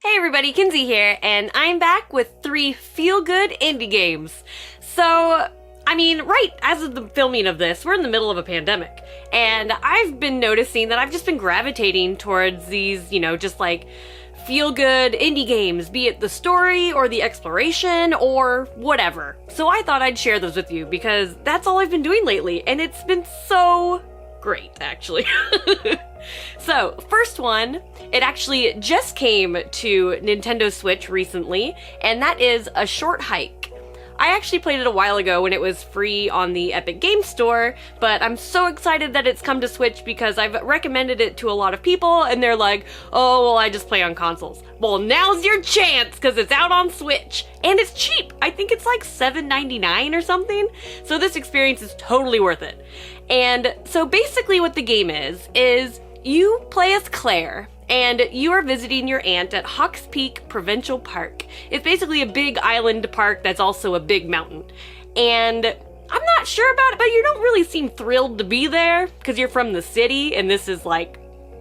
Hey everybody, Kinsey here, and I'm back with 3 feel-good indie games. So, right as of the filming of this, we're in the middle of a pandemic, and I've been noticing that I've just been gravitating towards these, just like feel-good indie games, be it the story or the exploration or whatever. So I thought I'd share those with you because that's all I've been doing lately, and it's been so great, actually. So, first one, it actually just came to Nintendo Switch recently, and that is A Short Hike. I actually played it a while ago when it was free on the Epic Games Store, but I'm so excited that it's come to Switch because I've recommended it to a lot of people, and they're like, oh, well, I just play on consoles. Well, now's your chance, because it's out on Switch, and it's cheap. I think it's like $7.99 or something, so this experience is totally worth it. And so basically what the game is you play as Claire, and you are visiting your aunt at Hawks Peak Provincial Park. It's basically a big island park that's also a big mountain. And I'm not sure about it, but you don't really seem thrilled to be there, because you're from the city, and this is like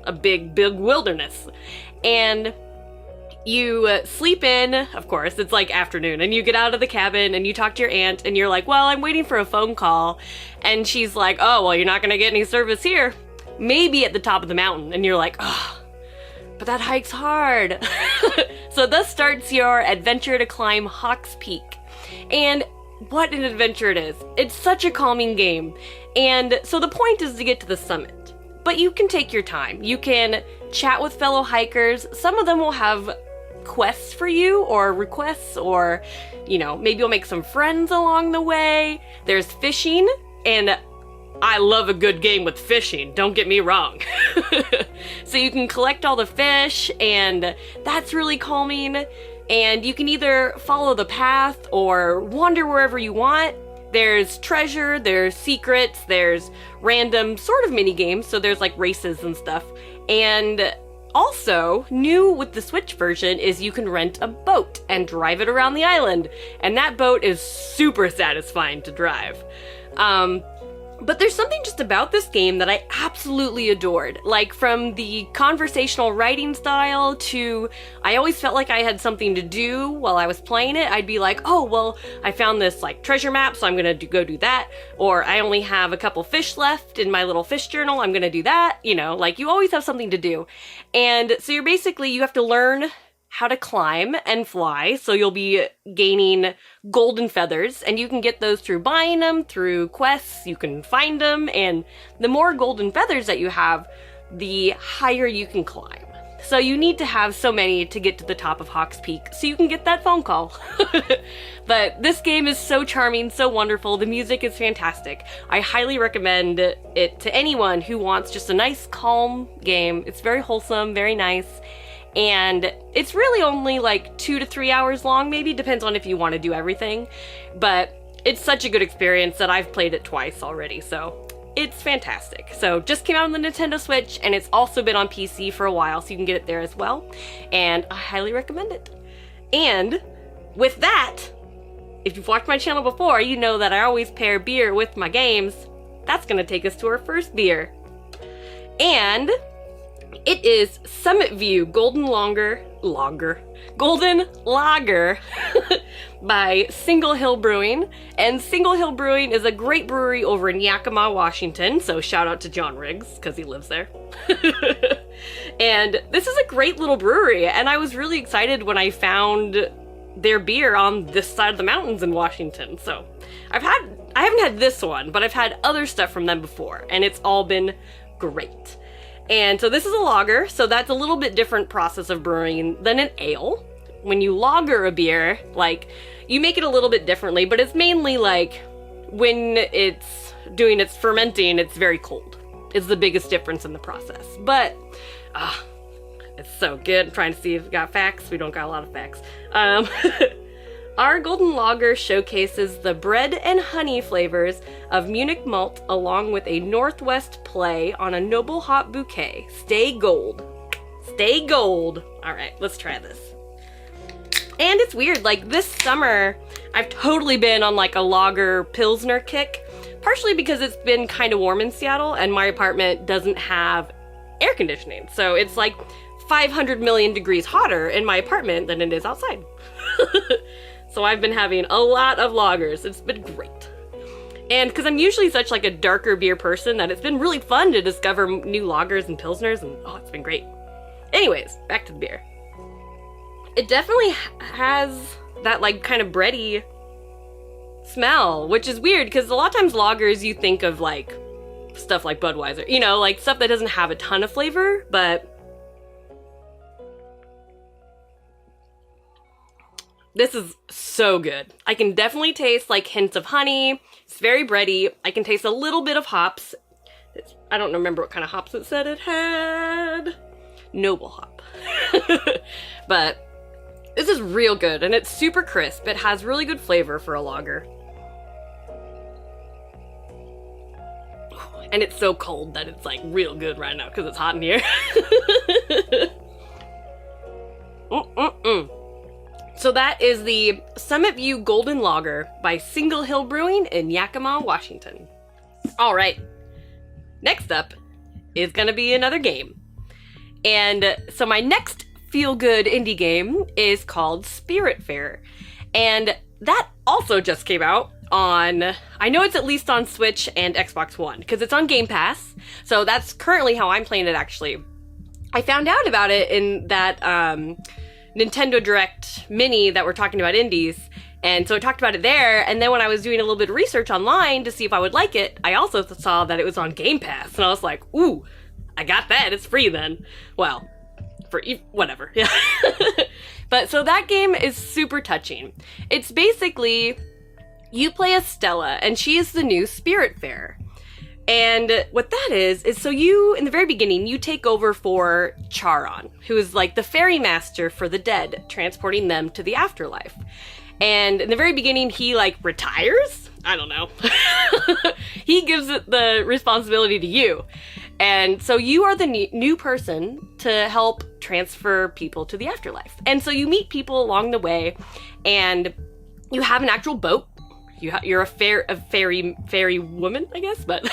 a big wilderness. And you sleep in, of course, it's like afternoon, and you get out of the cabin and you talk to your aunt, and you're like, well, I'm waiting for a phone call. And she's like, oh, well, you're not gonna get any service here. Maybe at the top of the mountain. And you're like, oh, but that hike's hard. So thus starts your adventure to climb Hawks Peak. And what an adventure it is. It's such a calming game. And so the point is to get to the summit. But you can take your time. You can chat with fellow hikers. Some of them will have quests for you, or requests, or, maybe you'll make some friends along the way. There's fishing, and I love a good game with fishing, don't get me wrong. So you can collect all the fish, and that's really calming. And you can either follow the path or wander wherever you want. There's treasure, there's secrets, there's random sort of mini games, so there's like races and stuff. And also, new with the Switch version is you can rent a boat and drive it around the island. And that boat is super satisfying to drive. But there's something just about this game that I absolutely adored. Like, from the conversational writing style to, I always felt like I had something to do while I was playing it. I'd be like, oh, well, I found this, treasure map, so I'm gonna go do that. Or I only have a couple fish left in my little fish journal, I'm gonna do that. You always have something to do. And so you have to learn how to climb and fly, so you'll be gaining golden feathers, and you can get those through buying them, through quests, you can find them, and the more golden feathers that you have, the higher you can climb. So you need to have so many to get to the top of Hawks Peak, so you can get that phone call. But this game is so charming, so wonderful, the music is fantastic. I highly recommend it to anyone who wants just a nice, calm game. It's very wholesome, very nice. And it's really only 2 to 3 hours long, maybe, depends on if you want to do everything. But it's such a good experience that I've played it twice already, so it's fantastic. So just came out on the Nintendo Switch, and it's also been on PC for a while, so you can get it there as well. And I highly recommend it. And with that, if you've watched my channel before, you know that I always pair beer with my games. That's gonna take us to our first beer. And it is Summitview Golden Lager by Single Hill Brewing. And Single Hill Brewing is a great brewery over in Yakima, Washington, so shout out to John Riggs, because he lives there. And this is a great little brewery, and I was really excited when I found their beer on this side of the mountains in Washington. So I haven't had this one, but I've had other stuff from them before, and it's all been great. And so this is a lager, so that's a little bit different process of brewing than an ale. When you lager a beer, you make it a little bit differently, but it's mainly when it's doing its fermenting, it's very cold. It's the biggest difference in the process. But, it's so good. I'm trying to see if we got facts. We don't got a lot of facts. Our Golden Lager showcases the bread and honey flavors of Munich malt along with a Northwest play on a noble hop bouquet. Stay gold. Stay gold. All right, let's try this. And it's weird, this summer, I've totally been on a lager Pilsner kick, partially because it's been kind of warm in Seattle and my apartment doesn't have air conditioning. So it's 500 million degrees hotter in my apartment than it is outside. So I've been having a lot of lagers. It's been great. And because I'm usually such like a darker beer person that it's been really fun to discover new lagers and pilsners, and oh, it's been great. Anyways, back to the beer. It definitely has that like kind of bready smell, which is weird because a lot of times lagers you think of like stuff like Budweiser, you know, like stuff that doesn't have a ton of flavor, but this is so good. I can definitely taste like hints of honey. It's very bready. I can taste a little bit of hops. I don't remember what kind of hops it said it had. Noble hop. But this is real good, and it's super crisp. It has really good flavor for a lager. And it's so cold that it's like real good right now because it's hot in here. So that is the Summitview Golden Lager by Single Hill Brewing in Yakima, Washington. All right, next up is gonna be another game. And so my next feel-good indie game is called Spiritfarer. And that also just came out on, I know it's at least on Switch and Xbox One, because it's on Game Pass. So that's currently how I'm playing it, actually. I found out about it in that Nintendo Direct Mini that we're talking about indies, and so I talked about it there, and then when I was doing a little bit of research online to see if I would like it, I also saw that it was on Game Pass, and I was like, ooh, I got that, it's free then. Well, for whatever, yeah. But so that game is super touching. It's basically, you play as Stella, and she is the new Spiritfarer. And what that is so you, in the very beginning, you take over for Charon, who is like the ferry master for the dead, transporting them to the afterlife. And in the very beginning, he like retires? I don't know. He gives the responsibility to you. And so you are the new person to help transfer people to the afterlife. And so you meet people along the way, and you have an actual boat. You're a fairy woman, I guess, but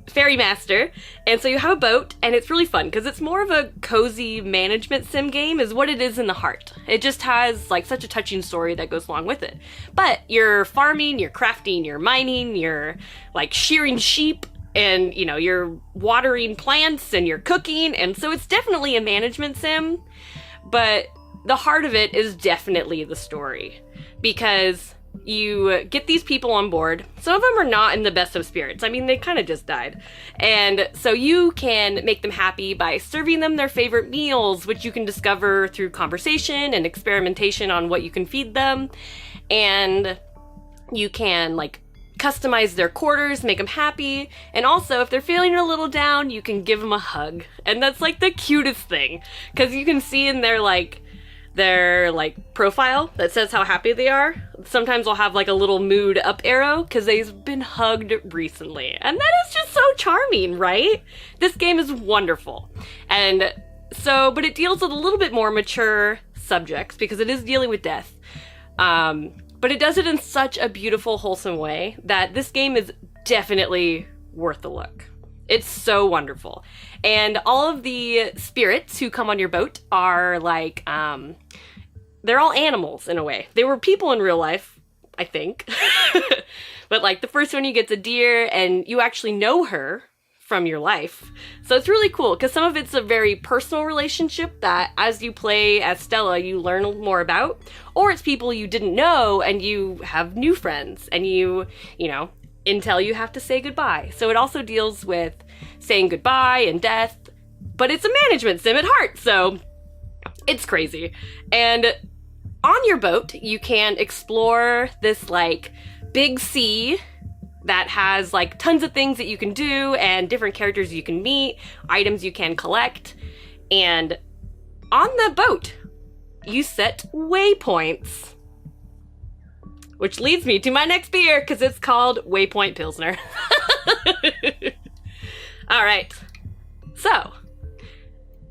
fairy master. And so you have a boat, and it's really fun because it's more of a cozy management sim game is what it is in the heart. It just has like such a touching story that goes along with it. But you're farming, you're crafting, you're mining, you're like shearing sheep, and you know, you're watering plants and you're cooking. And so it's definitely a management sim, but the heart of it is definitely the story, because you get these people on board. Some of them are not in the best of spirits. I mean, they kind of just died. And so you can make them happy by serving them their favorite meals, which you can discover through conversation and experimentation on what you can feed them. And you can like customize their quarters, make them happy. And also, if they're feeling a little down, you can give them a hug. And that's like the cutest thing, because you can see in their profile that says how happy they are. Sometimes I'll have like a little mood up arrow because they've been hugged recently. And that is just so charming, right? This game is wonderful. And so, but it deals with a little bit more mature subjects because it is dealing with death. But it does it in such a beautiful, wholesome way that this game is definitely worth a look. It's so wonderful. And all of the spirits who come on your boat are like, they're all animals in a way. They were people in real life, I think. But like the first one, you get a deer, and you actually know her from your life. So it's really cool because some of it's a very personal relationship that as you play as Stella, you learn more about, or it's people you didn't know and you have new friends, and you know, until you have to say goodbye. So it also deals with saying goodbye and death, but it's a management sim at heart, so it's crazy. And on your boat, you can explore this like big sea that has like tons of things that you can do and different characters you can meet, items you can collect. And on the boat, you set waypoints. Which leads me to my next beer, because it's called Waypoint Pilsner. All right. So,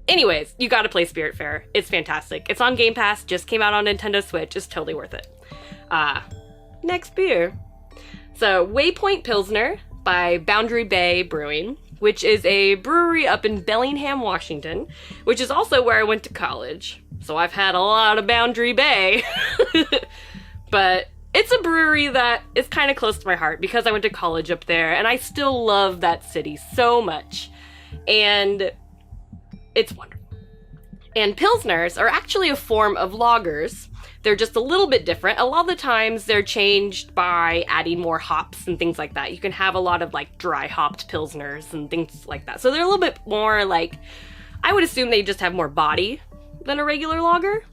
anyways, you gotta play Spiritfarer. It's fantastic. It's on Game Pass, just came out on Nintendo Switch. It's totally worth it. Next beer. So, Waypoint Pilsner by Boundary Bay Brewing. which is a brewery up in Bellingham, Washington, which is also where I went to college. So I've had a lot of Boundary Bay. But it's a brewery that is kind of close to my heart because I went to college up there, and I still love that city so much. And it's wonderful. And Pilsners are actually a form of lagers. They're just a little bit different. A lot of the times they're changed by adding more hops and things like that. You can have a lot of like dry hopped Pilsners and things like that. So they're a little bit more like, I would assume they just have more body than a regular lager.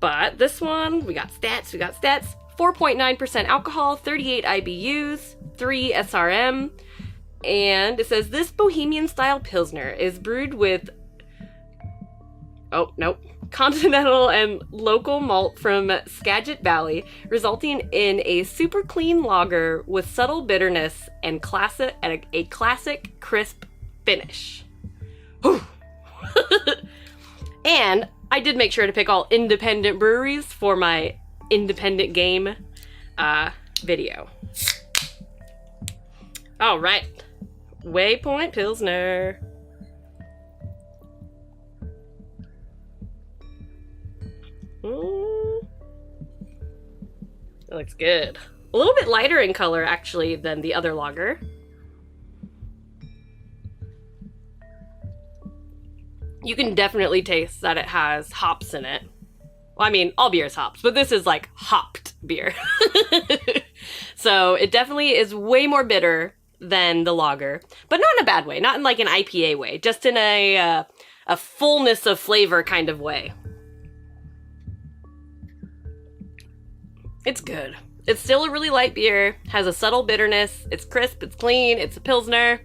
But this one, we got stats. 4.9% alcohol, 38 IBUs, 3 SRM. And it says this Bohemian style Pilsner is brewed with continental and local malt from Skagit Valley, resulting in a super clean lager with subtle bitterness and a classic crisp finish. And I did make sure to pick all independent breweries for my independent game video. All right, Waypoint Pilsner. It looks good. A little bit lighter in color, actually, than the other lager. You can definitely taste that it has hops in it. Well, I mean, all beer is hops, but this is like hopped beer. So it definitely is way more bitter than the lager, but not in a bad way, not in like an IPA way, just in a fullness of flavor kind of way. It's good. It's still a really light beer, has a subtle bitterness, it's crisp, it's clean, it's a Pilsner.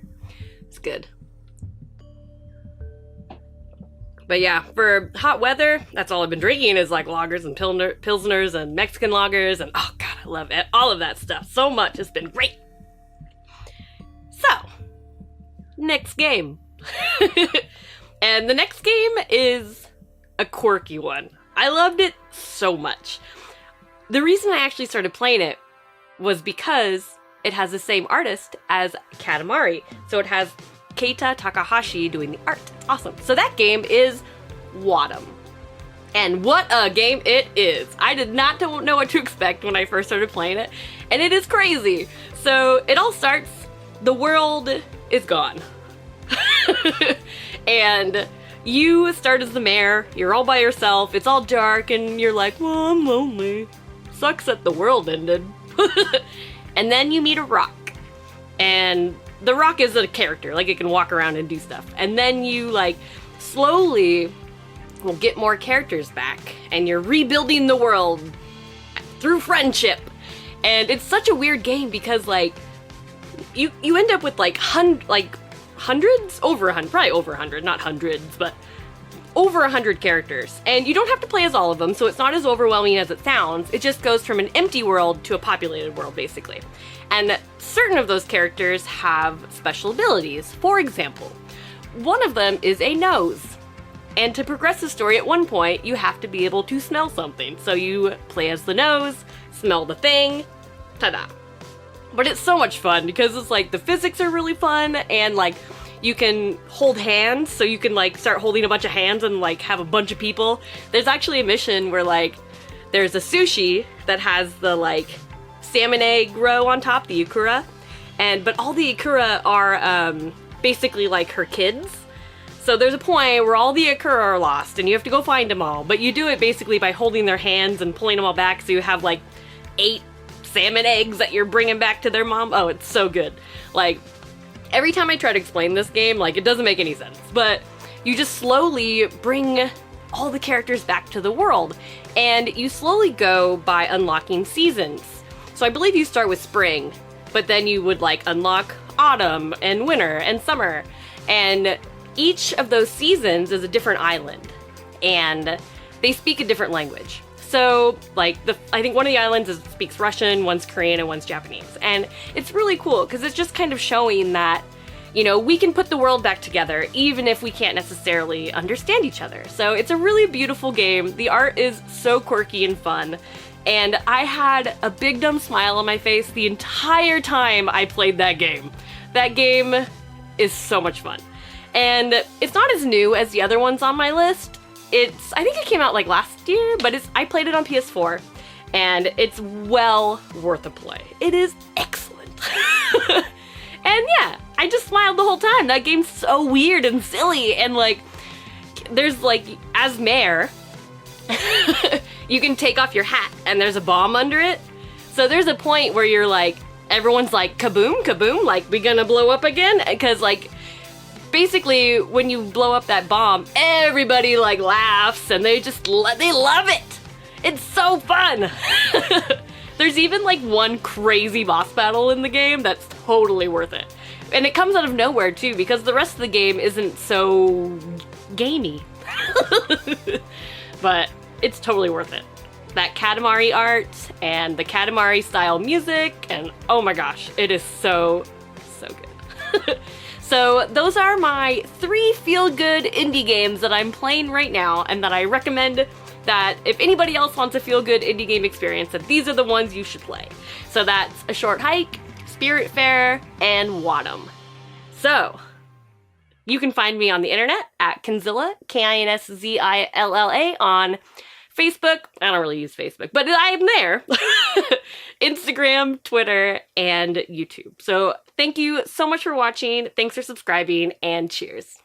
It's good. But yeah, for hot weather, that's all I've been drinking is like lagers and Pilsners and Mexican lagers, and oh god, I love it. All of that stuff so much. It's been great. So, next game. And the next game is a quirky one. I loved it so much. The reason I actually started playing it was because it has the same artist as Katamari. So it has Keita Takahashi doing the art. It's awesome. So that game is Wadom. And what a game it is. I did not know what to expect when I first started playing it. And it is crazy. So it all starts, the world is gone. And you start as the mayor, you're all by yourself, it's all dark, and you're like, well, I'm lonely. Sucks that the world ended. And then you meet a rock. And the rock is a character, like it can walk around and do stuff. And then you like slowly will get more characters back, and you're rebuilding the world through friendship. And it's such a weird game because like you end up with like hundreds, over 100, probably over 100, not hundreds, but over 100 characters, and you don't have to play as all of them, so it's not as overwhelming as it sounds. It just goes from an empty world to a populated world, basically. And certain of those characters have special abilities. For example, one of them is a nose. And to progress the story, at one point, you have to be able to smell something. So you play as the nose, smell the thing, ta-da. But it's so much fun because it's like the physics are really fun, and like you can hold hands, so you can like start holding a bunch of hands and like have a bunch of people. There's actually a mission where like there's a sushi that has the like salmon egg roe on top, the ikura, but all the ikura are basically like her kids. So there's a point where all the ikura are lost and you have to go find them all, but you do it basically by holding their hands and pulling them all back, so you have like 8 salmon eggs that you're bringing back to their mom. Oh, it's so good. Like, every time I try to explain this game, like, it doesn't make any sense, but you just slowly bring all the characters back to the world, and you slowly go by unlocking seasons. So I believe you start with spring, but then you would, like, unlock autumn and winter and summer, and each of those seasons is a different island, and they speak a different language. So, like, I think one of the islands speaks Russian, one's Korean, and one's Japanese. And it's really cool, because it's just kind of showing that, you know, we can put the world back together, even if we can't necessarily understand each other. So it's a really beautiful game. The art is so quirky and fun. And I had a big dumb smile on my face the entire time I played that game. That game is so much fun. And it's not as new as the other ones on my list. I think it came out like last year, but I played it on PS4, and it's well worth a play. It is excellent. And yeah, I just smiled the whole time. That game's so weird and silly, and like, there's like, as mayor, you can take off your hat and there's a bomb under it. So there's a point where you're like, everyone's like, kaboom, kaboom, like, we gonna blow up again? Because like, basically, when you blow up that bomb, everybody like laughs and they love it. It's so fun. There's even like one crazy boss battle in the game that's totally worth it. And it comes out of nowhere too, because the rest of the game isn't so gamey. But it's totally worth it. That Katamari art and the Katamari style music, and oh my gosh, it is so good. So those are my 3 feel-good indie games that I'm playing right now, and that I recommend that if anybody else wants a feel-good indie game experience, that these are the ones you should play. So that's A Short Hike, Spiritfarer, and Wadom. So, you can find me on the internet at KinsZilla, KinsZilla, on Facebook. I don't really use Facebook, but I am there. Instagram, Twitter, and YouTube. So thank you so much for watching. Thanks for subscribing, and cheers.